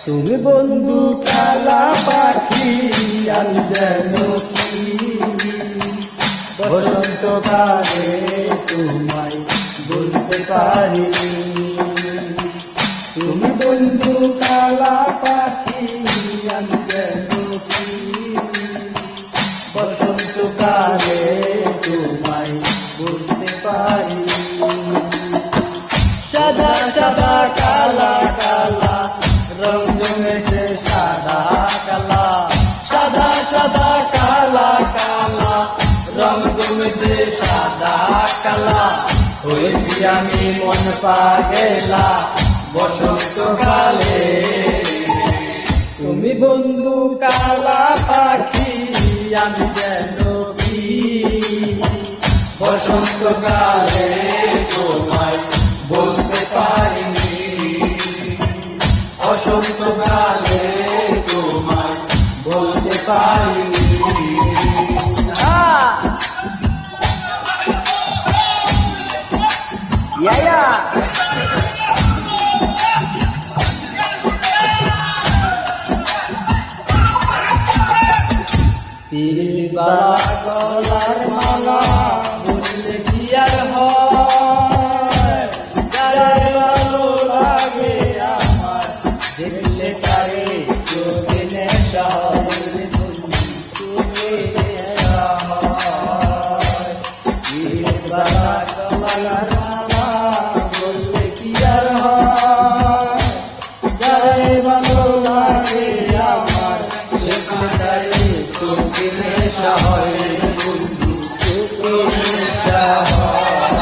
তুমি বন্ধু কালা পাখি আমি যেন কি বসন্তকালে তোমায় বলতে পারিনি। তুমি বন্ধু কালা পাখি আমি যেন কি বসন্তকালে তোমায় বলতে পারিনি। সাদা সাদা কালা কালা রং জমেছে সাদা কালা, সাদা সাদা কালা কালা রং জমেছে সাদা কালা। হয়েছি আমি মন পাগেলা বসন্তকালে। তুমি বন্ধু কালা পাখি আমি যেন কি বসন্তকালে তোমায় বলতে পারিনি। বসন্তকালে তোমায় বলতে পারিনি। বালা গলার মালা বললে কি আর হয়, যারে ভালো লাগে আমার দেখলে তারে চোখে নেশা হয়, চোখে নেশা হয়। বালা গলার মালা বললে কি আর হয়, যারে ভালো লাগে আমার দেখলে তারে চোখে নেশা হয়, চোখে নেশা হয়।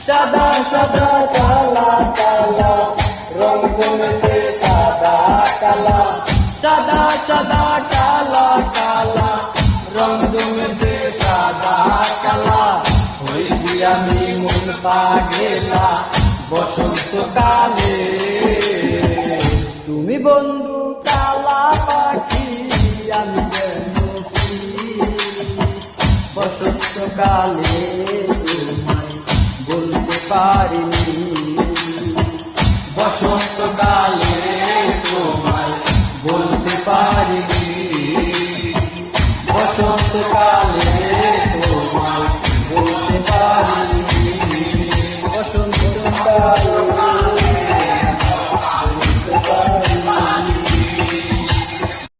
সাদা সাদা কালা কালা রং জমেছে সাদা কালা, সাদা সাদা কালা কালা রং জমেছে সাদা কালা। হয়েছি আমি মন পাগেলা বসন্তকালে।